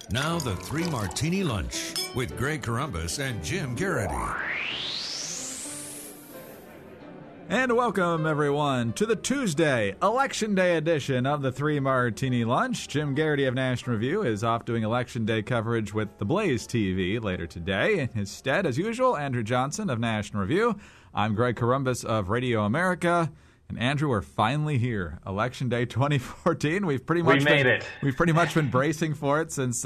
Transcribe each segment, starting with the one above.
Now the Three Martini Lunch with Greg Columbus and Jim Garrity. And welcome, everyone, to the Tuesday, Election Day edition of the Three Martini Lunch. Jim Garrity of National Review is off doing Election Day coverage with the Blaze TV later today. In his stead, as usual, Andrew Johnson of National Review. I'm Greg Columbus of Radio America. And Andrew, we're finally here. Election Day 2014. We've pretty much been bracing for it since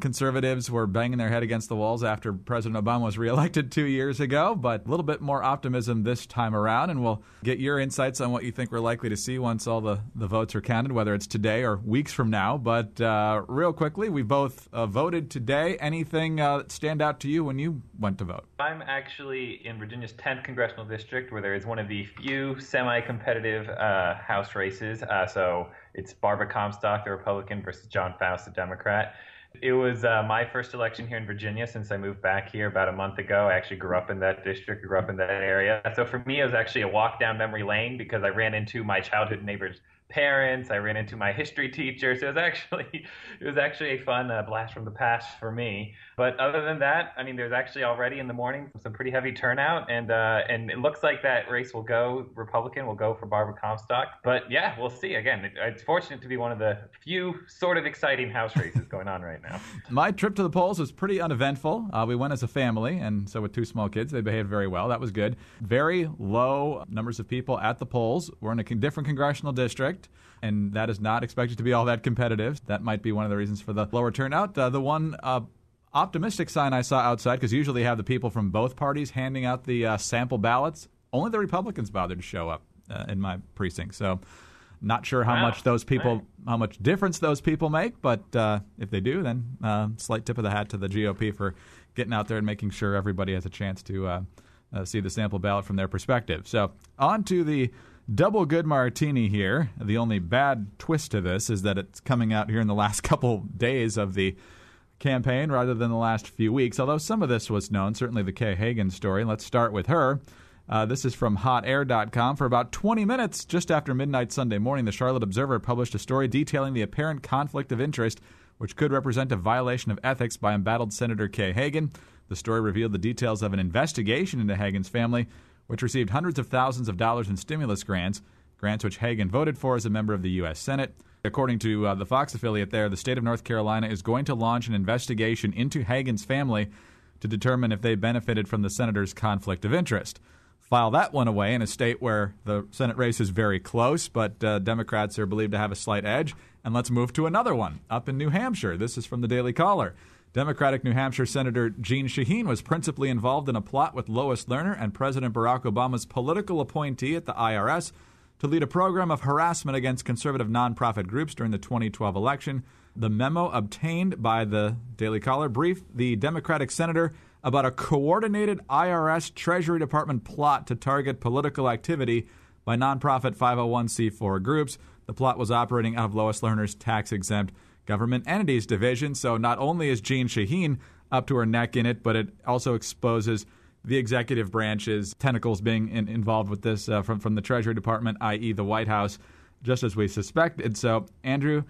conservatives were banging their head against the walls after President Obama was reelected 2 years ago, but a little bit more optimism this time around, and we'll get your insights on what you think we're likely to see once all the votes are counted, whether it's today or weeks from now. But real quickly, we both voted today. Anything stand out to you when you went to vote? I'm actually in Virginia's 10th congressional district, where there is one of the few semi-competitive House races. So it's Barbara Comstock, the Republican, versus John Faust, the Democrat. It was my first election here in Virginia since I moved back here about a month ago. I actually grew up in that district, grew up in that area. So for me, it was actually a walk down memory lane because I ran into my childhood neighbor's parents. I ran into my history teacher. So it was actually a fun blast from the past for me. But other than that, I mean, there's actually already in the morning some pretty heavy turnout, and it looks like that race will go Republican, will go for Barbara Comstock. But yeah, we'll see. Again, it's fortunate to be one of the few sort of exciting House races going on right now. My trip to the polls was pretty uneventful. We went as a family, and so with two small kids, they behaved very well. That was good. Very low numbers of people at the polls. We're in a different congressional district, and that is not expected to be all that competitive. That might be one of the reasons for the lower turnout. The one optimistic sign I saw outside, because usually you have the people from both parties handing out the sample ballots. Only the Republicans bothered to show up in my precinct. So not sure how much those people, how much difference those people make, but if they do, then slight tip of the hat to the GOP for getting out there and making sure everybody has a chance to see the sample ballot from their perspective. So on to the double good martini here. The only bad twist to this is that it's coming out here in the last couple days of the campaign rather than the last few weeks, although some of this was known, certainly the Kay Hagan story. Let's start with her. This is from hotair.com. For about 20 minutes just after midnight Sunday morning, the Charlotte Observer published a story detailing the apparent conflict of interest which could represent a violation of ethics by embattled Senator Kay Hagan. The story revealed the details of an investigation into Hagan's family, which received hundreds of thousands of dollars in stimulus grants which Hagan voted for as a member of the U.S. Senate. According to the Fox affiliate there, the state of North Carolina is going to launch an investigation into Hagan's family to determine if they benefited from the senator's conflict of interest. File that one away in a state where the Senate race is very close, but Democrats are believed to have a slight edge. And let's move to another one up in New Hampshire. This is from the Daily Caller. Democratic New Hampshire Senator Jeanne Shaheen was principally involved in a plot with Lois Lerner and President Barack Obama's political appointee at the IRS to lead a program of harassment against conservative nonprofit groups during the 2012 election. The memo obtained by the Daily Caller briefed the Democratic senator about a coordinated IRS Treasury Department plot to target political activity by nonprofit 501c4 groups. The plot was operating out of Lois Lerner's tax-exempt government entities division. So not only is Jeanne Shaheen up to her neck in it, but it also exposes the executive branch's tentacles being involved with this from the Treasury Department, i.e. the White House, just as we suspected. So, Andrew,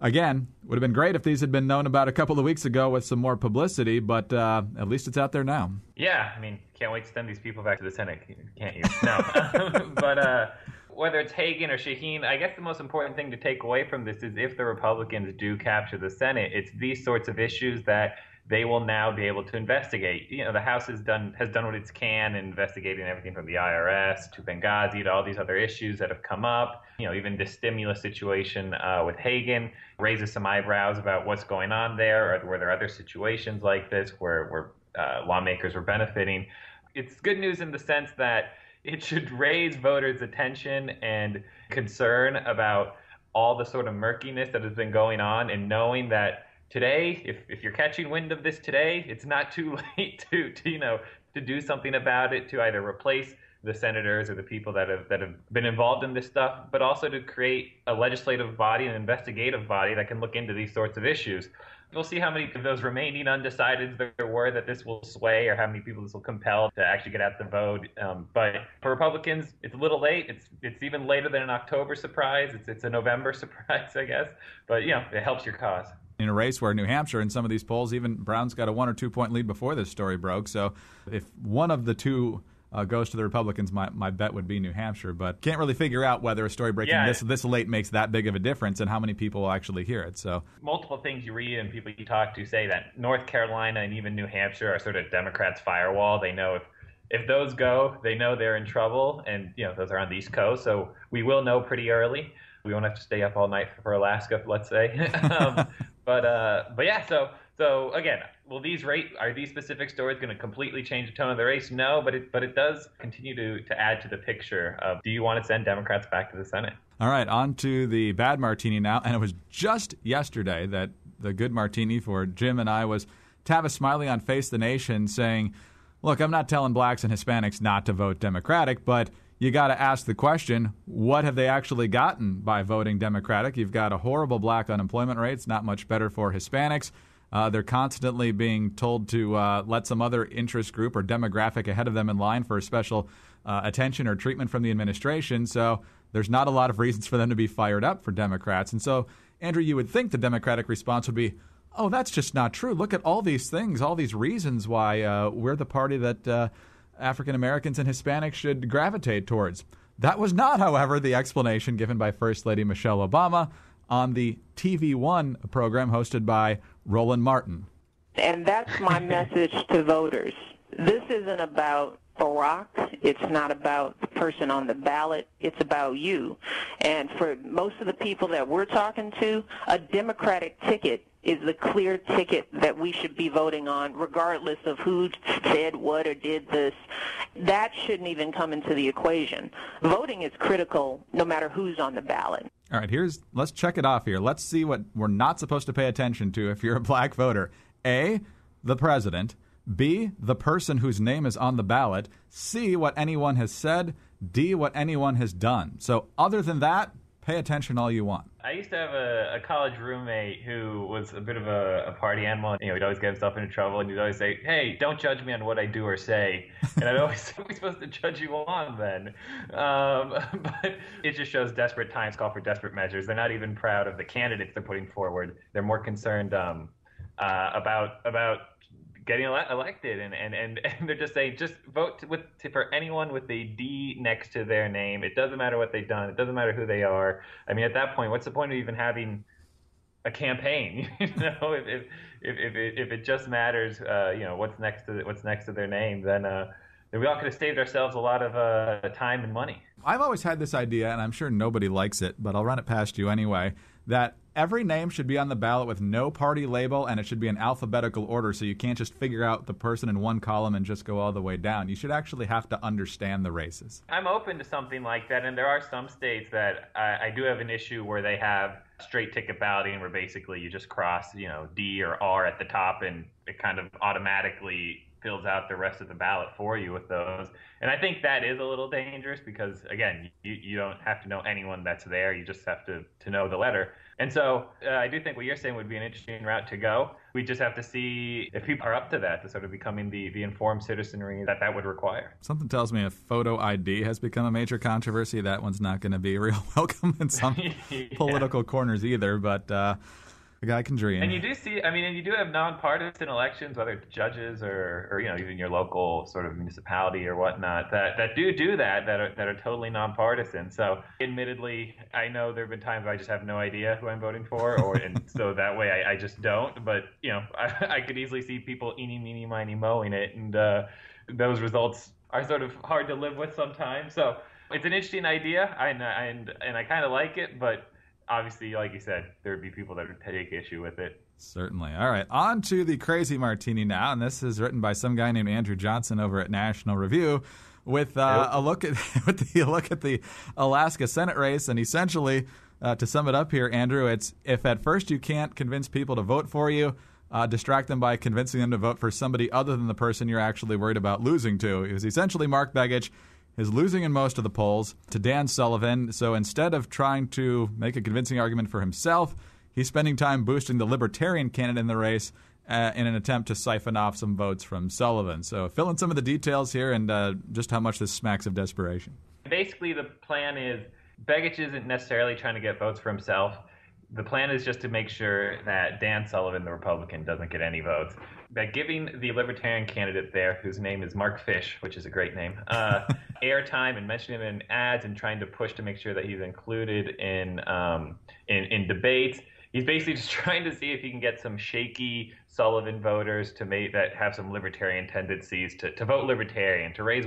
again, would have been great if these had been known about a couple of weeks ago with some more publicity, but at least it's out there now. Yeah, I mean, can't wait to send these people back to the Senate, can't you? No. But whether it's Hagan or Shaheen, I guess the most important thing to take away from this is if the Republicans do capture the Senate, it's these sorts of issues that they will now be able to investigate. You know, the House has done what it can in investigating everything from the IRS to Benghazi to all these other issues that have come up. You know, even the stimulus situation with Hagan raises some eyebrows about what's going on there. Or were there other situations like this where lawmakers were benefiting? It's good news in the sense that it should raise voters' attention and concern about all the sort of murkiness that has been going on, and knowing that today, if you're catching wind of this today, it's not too late to do something about it, to either replace the senators or the people that have been involved in this stuff, but also to create a legislative body, an investigative body that can look into these sorts of issues. We'll see how many of those remaining undecideds there were that this will sway, or how many people this will compel to actually get out the vote. But for Republicans, it's a little late. It's even later than an October surprise. It's a November surprise, I guess. But, you know, it helps your cause. in a race where New Hampshire, in some of these polls, even Brown's got a 1 or 2 point lead before this story broke. So if one of the two goes to the Republicans, my bet would be New Hampshire. But can't really figure out whether a story breaking this late makes that big of a difference and how many people will actually hear it. So multiple things you read and people you talk to say that North Carolina and even New Hampshire are sort of Democrats' firewall. They know if those go, they know they're in trouble. And, those are on the East Coast. So we will know pretty early. We won't have to stay up all night for Alaska, let's say. But yeah, so again, are these specific stories going to completely change the tone of the race? No, but it does continue to add to the picture of, do you want to send Democrats back to the Senate? All right, on to the bad martini now. And it was just yesterday that the good martini for Jim and I was Tavis Smiley on Face the Nation saying, look, I'm not telling blacks and Hispanics not to vote Democratic, but you got to ask the question, what have they actually gotten by voting Democratic? You've got a horrible black unemployment rate. It's not much better for Hispanics. They're constantly being told to let some other interest group or demographic ahead of them in line for special attention or treatment from the administration. So there's not a lot of reasons for them to be fired up for Democrats. And so, Andrew, you would think the Democratic response would be, oh, that's just not true. Look at all these things, all these reasons why we're the party that African Americans and Hispanics should gravitate towards. That was not, however, the explanation given by First Lady Michelle Obama on the TV One program hosted by Roland Martin. And that's my message to voters. This isn't about Barack. It's not about the person on the ballot. It's about you. And for most of the people that we're talking to, a Democratic ticket is the clear ticket that we should be voting on, regardless of who said what or did this. That shouldn't even come into the equation. Voting is critical no matter who's on the ballot. All right, let's check it off here. Let's see what we're not supposed to pay attention to if you're a black voter. A, the president. B, the person whose name is on the ballot. C, what anyone has said. D, what anyone has done. So other than that, pay attention all you want. I used to have a college roommate who was a bit of a party animal. He'd always get himself into trouble, and he'd always say, hey, don't judge me on what I do or say. And I'd always say, we're supposed to judge you on then. But it just shows desperate times call for desperate measures. They're not even proud of the candidates they're putting forward. They're more concerned about getting elected, and they're just saying, just vote for anyone with a D next to their name. It doesn't matter what they've done. It doesn't matter who they are. I mean, at that point, what's the point of even having a campaign? If it just matters, what's next to their name, then we all could have saved ourselves a lot of time and money. I've always had this idea, and I'm sure nobody likes it, but I'll run it past you anyway, that every name should be on the ballot with no party label, and it should be in alphabetical order, so you can't just figure out the person in one column and just go all the way down. You should actually have to understand the races. I'm open to something like that, and there are some states that I do have an issue where they have straight ticket balloting, where basically you just cross, D or R at the top, and it kind of automatically fills out the rest of the ballot for you with those. And I think that is a little dangerous because, again, you don't have to know anyone that's there. You just have to know the letter. And so I do think what you're saying would be an interesting route to go. We just have to see if people are up to that, to sort of becoming the informed citizenry that would require. Something tells me if photo ID has become a major controversy, that one's not going to be real welcome in some political corners either. But the guy can dream. And you do see, and you do have nonpartisan elections, whether it's judges or even your local sort of municipality or whatnot, that do that are totally nonpartisan. So admittedly, I know there have been times where I just have no idea who I'm voting for, and so that way I just don't. But, I could easily see people eeny, meeny, miny, mowing it, and those results are sort of hard to live with sometimes. So it's an interesting idea, and I kind of like it, but obviously, like you said, there would be people that would take issue with it. Certainly. All right, on to the crazy martini now, and this is written by some guy named Andrew Johnson over at National Review with a look at the Alaska Senate race, and essentially, to sum it up here, Andrew, it's if at first you can't convince people to vote for you, distract them by convincing them to vote for somebody other than the person you're actually worried about losing to. It was essentially Mark Begich is losing in most of the polls to Dan Sullivan. So instead of trying to make a convincing argument for himself, he's spending time boosting the Libertarian candidate in the race in an attempt to siphon off some votes from Sullivan. So fill in some of the details here and just how much this smacks of desperation. Basically, the plan is Begich isn't necessarily trying to get votes for himself. The plan is just to make sure that Dan Sullivan, the Republican, doesn't get any votes. By giving the Libertarian candidate there, whose name is Mark Fish, which is a great name, airtime and mentioning him in ads and trying to push to make sure that he's included in debates. He's basically just trying to see if he can get some shaky Sullivan voters that have some libertarian tendencies to vote libertarian, to raise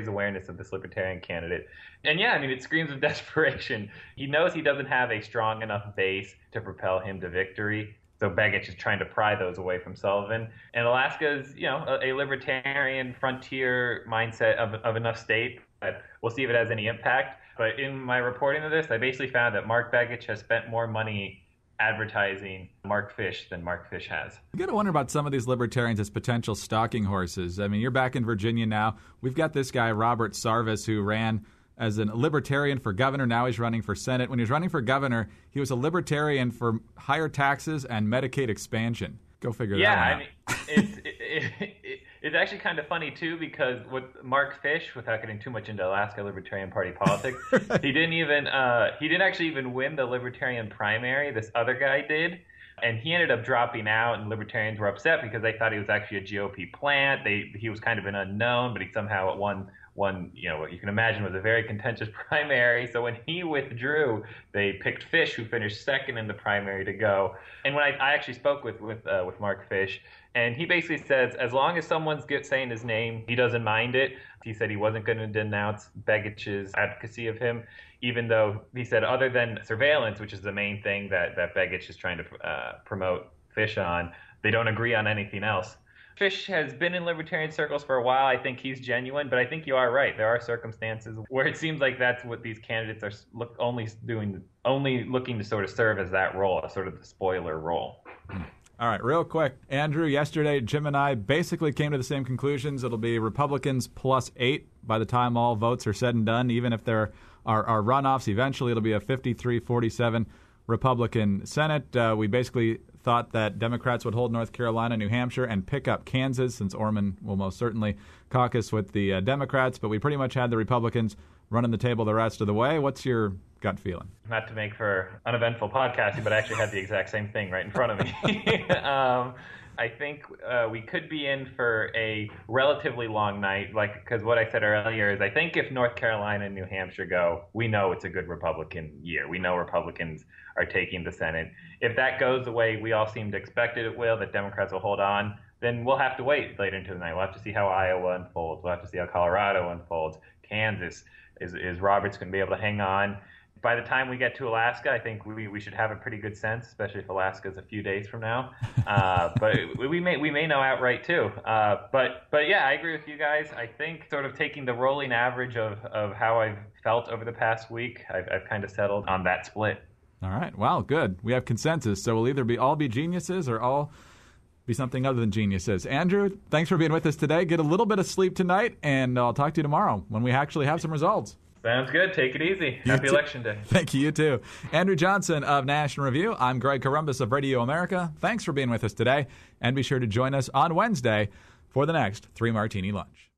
awareness of this libertarian candidate. And yeah, I mean, it screams of desperation. He knows he doesn't have a strong enough base to propel him to victory. So Begich is trying to pry those away from Sullivan. And Alaska is, a libertarian frontier mindset of enough state that we'll see if it has any impact. But in my reporting of this, I basically found that Mark Begich has spent more money advertising Mark Fish than Mark Fish has. You got to wonder about some of these libertarians as potential stalking horses. I mean, you're back in Virginia now. We've got this guy, Robert Sarvis, who ran as a libertarian for governor. Now he's running for Senate. When he was running for governor, he was a libertarian for higher taxes and Medicaid expansion. Go figure that one out. Yeah, I mean, it's actually kind of funny, too, because with Mark Fish, without getting too much into Alaska Libertarian Party politics, he didn't actually even win the Libertarian primary. This other guy did. And he ended up dropping out, and Libertarians were upset because they thought he was actually a GOP plant. He was kind of an unknown, but he somehow won, what you can imagine was a very contentious primary. So when he withdrew, they picked Fish, who finished second in the primary, to go. And when I actually spoke with Mark Fish, and he basically says as long as someone's saying his name, he doesn't mind it. He said he wasn't going to denounce Begich's advocacy of him, even though he said other than surveillance, which is the main thing that Begich is trying to promote Fish on, they don't agree on anything else. Fish has been in libertarian circles for a while. I think he's genuine, but I think you are right. There are circumstances where it seems like that's what these candidates are only looking to sort of serve as that role, a sort of the spoiler role. All right, real quick. Andrew, yesterday, Jim and I basically came to the same conclusions. It'll be Republicans plus 8 by the time all votes are said and done. Even if there are runoffs, eventually it'll be a 53-47 Republican Senate. We basically thought that Democrats would hold North Carolina, New Hampshire, and pick up Kansas, since Orman will most certainly caucus with the Democrats. But we pretty much had the Republicans running the table the rest of the way. What's your gut feeling? Not to make for uneventful podcasting, but I actually had the exact same thing right in front of me. I think we could be in for a relatively long night, because what I said earlier is I think if North Carolina and New Hampshire go, we know it's a good Republican year. We know Republicans are taking the Senate. If that goes the way we all seem to expect it will, that Democrats will hold on, then we'll have to wait later into the night. We'll have to see how Iowa unfolds. We'll have to see how Colorado unfolds. Kansas, is Roberts going to be able to hang on? By the time we get to Alaska, I think we should have a pretty good sense, especially if Alaska's a few days from now. But we may know outright too. But yeah, I agree with you guys. I think sort of taking the rolling average of how I've felt over the past week, I've kind of settled on that split. All right. Well, good. We have consensus. So we'll either all be geniuses or all be something other than geniuses. Andrew, thanks for being with us today. Get a little bit of sleep tonight, and I'll talk to you tomorrow when we actually have some results. Sounds good. Take it easy. Happy Election Day. Thank you. You too. Andrew Johnson of National Review. I'm Greg Columbus of Radio America. Thanks for being with us today, and be sure to join us on Wednesday for the next 3 Martini Lunch.